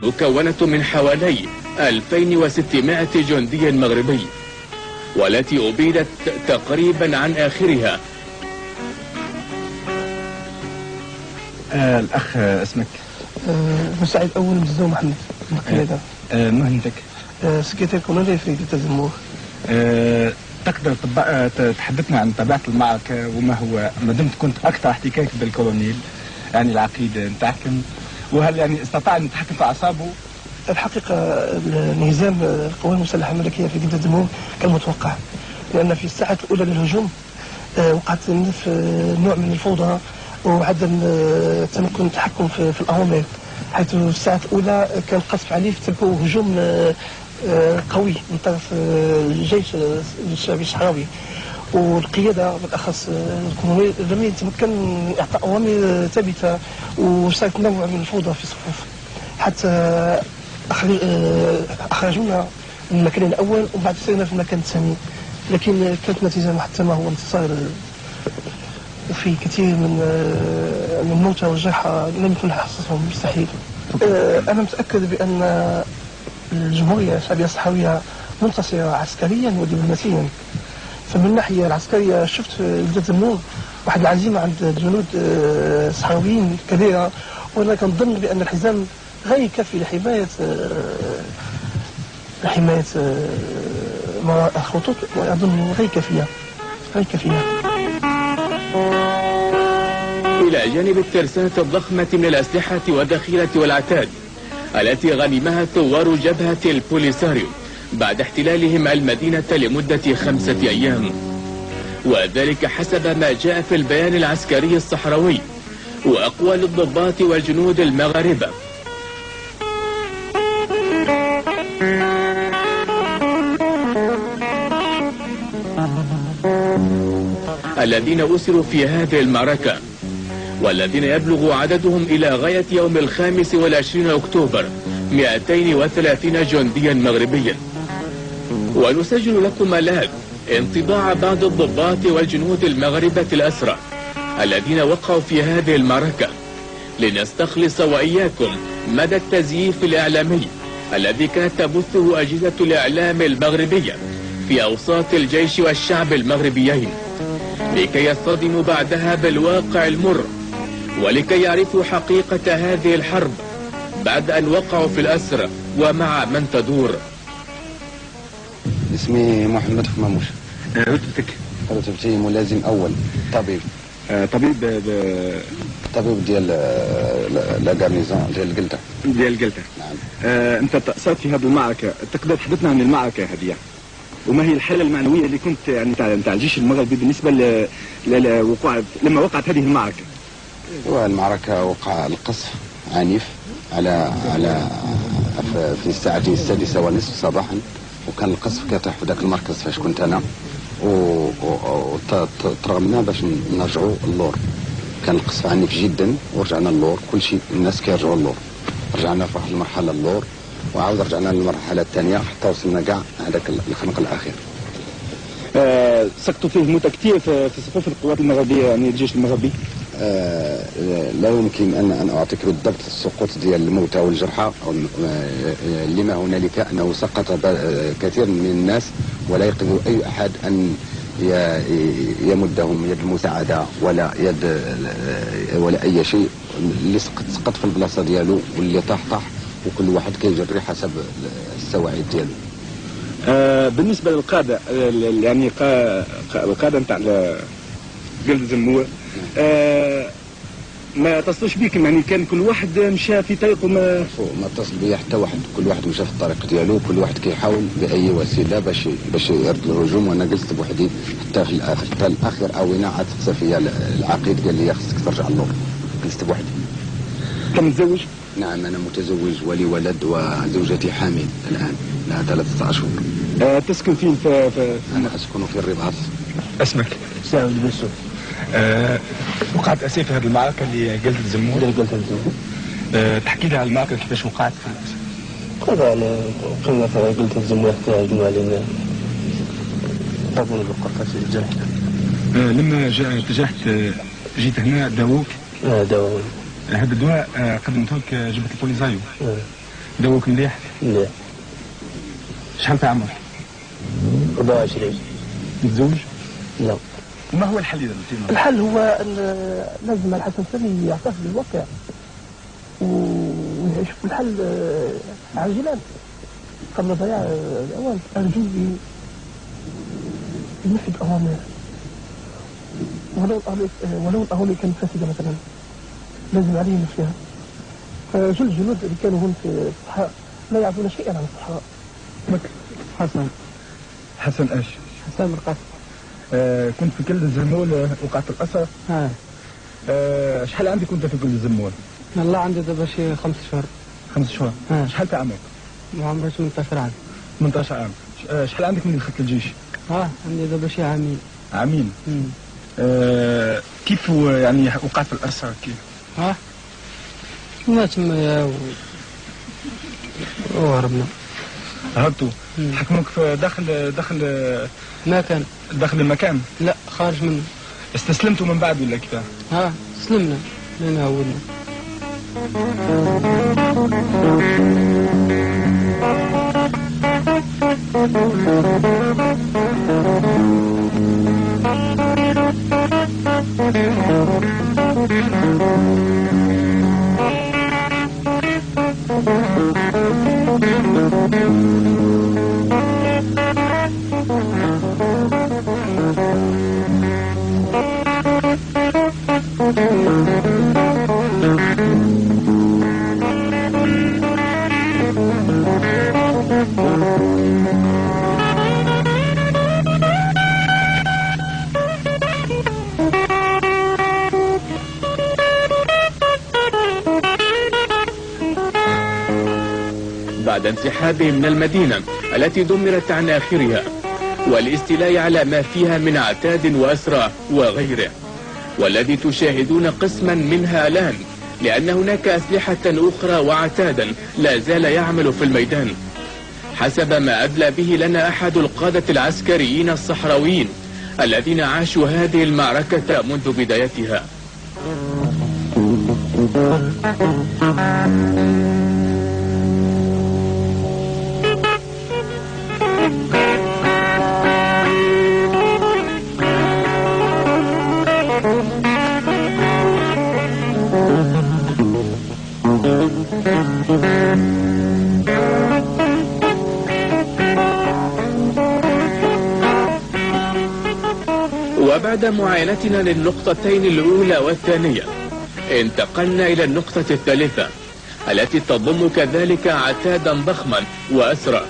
مكونة من حوالي 2600 جندي مغربي، والتي أبيدت تقريبا عن آخرها. الأخ اسمك؟ مساعد أول مزدو محمد من القيادة. مهنتك؟ سكرتير كوماندي في جلدة الزمور. تقدر تحدثنا عن طبيعة المعركة وما هو، ما دمت كنت أكثر احتكاك بالكولونيل، يعني العقيدة نتاعكم، وهل يعني استطاع أن يتحكم في أعصابه؟ الحقيقة الانهزام القوات المسلحة الملكية في جلدة الزمور كان متوقع، لأن في الساعات الأولى للهجوم وقعت نوع من الفوضى وعدم تمكن التحكم في الأوامر، حيث في الساعات الأولى كان قصف عنيف تلقوا هجوم قوي من طرف الجيش الشعبي الصحراوي، والقيادة بالأخص الكونوي لم يتمكن من إعطاء أوامر ثابتة، وصارت نوع من الفوضى في الصفوف حتى أخرجونا من المكان الأول وبعد سيرنا في المكان الثاني، لكن كانت نتيجة محتمة هو انتصار، وفي كثير من الموتى والجرحى لم يكن حصصهم مستحيل. أنا متأكد بأن الجمهورية الشعبية الصحراوية منتصرة عسكريا ودبلوماسيا. فمن الناحية العسكرية شفت في جلدة الزمور واحد العزيمة عند الجنود الصحراويين كبيرة، وأنا كنظن بأن الحزام غير يكفي لحماية الخطوط، وأظن غير كافية. إلى جانب الترسانة الضخمة من الأسلحة والذخيرة والعتاد التي غنمها ثوار جبهة البوليساريو بعد احتلالهم المدينة لمدة 5 أيام، وذلك حسب ما جاء في البيان العسكري الصحراوي وأقوال الضباط والجنود المغاربة. الذين أسروا في هذه المعركة، والذين يبلغ عددهم إلى غاية يوم 25 أكتوبر 230 جنديا مغربيا. ونسجل لكم الآن انطباع بعض الضباط والجنود المغاربة الأسرى الذين وقعوا في هذه المعركة، لنستخلص وإياكم مدى التزييف الإعلامي الذي كانت تبثه أجهزة الإعلام المغربية في أوساط الجيش والشعب المغربيين، لكي يصطدموا بعدها بالواقع المر، ولكي يعرفوا حقيقة هذه الحرب بعد أن وقعوا في الأسر ومع من تدور. اسمي محمد فماموش. رتبتك؟ رتبتي ملازم أول، طبيب. طبيب ديال لا غارنيزون ديال جلدة. نعم. أنت تأثرت في هذه المعركة، تقدر تحدثنا عن المعركة هذه، وما هي الحالة المعنوية اللي كنت يعني تاع الجيش المغربي بالنسبة لوقوع لما وقعت هذه المعركة؟ المعركة وقع القصف عنيف على في الساعة 6:30 صباحا، وكان القصف كيطيح في ذاك المركز فاش كنت أنا، وطرغمنا باش نرجعوا اللور. كان القصف عنيف جدا ورجعنا اللور، كل شيء الناس كيرجعوا اللور، رجعنا في واحد المرحلة اللور وعاود رجعنا للمرحلة الثانية حتى وصلنا كاع هذاك الخنق الأخير. سقطوا فيه موتى كثير في صفوف القوات المغربية، يعني الجيش المغربي. لا يمكن أن أعطيك بالضبط السقوط ديال الموتى والجرحى، لما هنالك أنه سقط كثير من الناس ولا يقدر أي أحد أن يمدهم يد المساعدة ولا يد ولا أي شيء. اللي سقط في البلاصة ديالو واللي طاح، وكل واحد كيجري حسب السواعد ديالو. بالنسبة للقادة، يعني القادة نتاع جلدة الزمور، ما اتصلوش بيكم؟ يعني كان كل واحد مشى في طريقه، ما اتصل بيا حتى واحد، كل واحد مشى في الطريق ديالو، كل واحد كيحاول بأي وسيلة باش يرد الهجوم، وانا جلست بوحدي حتى في الآخر، حتى الآخر عاوينا عاد سقسى فيا العقيد، قال لي خصك ترجع اللور. جلست بوحدي. انت متزوج؟ نعم أنا متزوج ولي ولد، وزوجتي حامل الآن لها 3 أشهر. تسكن فين؟ أنا أسكن في الرباط. اسمك؟ سعود بسو. وقعت أسير في هذه المعركة اللي جلدة الزمور. تحكي لي على المعركة كيفاش وقعت؟ طبعا كنا في جلدة الزمور حتى هجموا علينا، ضربونا بالقرطاس في الجرح. لما جيت هنا داووك؟ داووني. هذا الدواء قدمته لك جبهة البوليساريو. دوك مليح؟ لا. شحال في عمرك؟ 24. متزوج؟ لا. ما هو الحل إذا التي؟ الحل هو لازم الحسن الثاني يعترف بالواقع ويشوف الحل عاجلا قبل ضياع الأوان. أرجو ينفذ أوامر ولو الأوامر كانت فاسدة مثلا لازم عليه ينفذها. فجل الجنود اللي كانوا هون في الصحراء لا يعرفون شيئا عن الصحراء. حسن ايش؟ حسام القاسم. كنت في كل الزمول وقعت الأسر. شحال عندك كنت في كل الزمول؟ والله عندي دابا شي 5 شهور. 5 شهور. شحال في عمرك؟ عمري 18 عام. 18 عام. شحال عندك من دخلت الجيش؟ عندي دابا شي عامين. عامين. كيف يعني وقعت في الأسر كيف؟ ما تما وهربنا. هربتوا؟ حكموك في داخل ما كان داخل المكان؟ لا، خارج منه. استسلمتوا من بعد ولا كيف؟ سلمنا لنا عودنا. بعد انسحابهم من المدينة التي دمرت عن آخرها والاستيلاء على ما فيها من عتاد وأسرى وغيره، والذي تشاهدون قسما منها الآن، لأن هناك أسلحة أخرى وعتادا لا زال يعمل في الميدان، حسب ما أدلى به لنا أحد القادة العسكريين الصحراويين الذين عاشوا هذه المعركة منذ بدايتها. وبعد معاينتنا للنقطتين الأولى والثانية انتقلنا إلى النقطة الثالثة التي تضم كذلك عتادا ضخما وأسرى.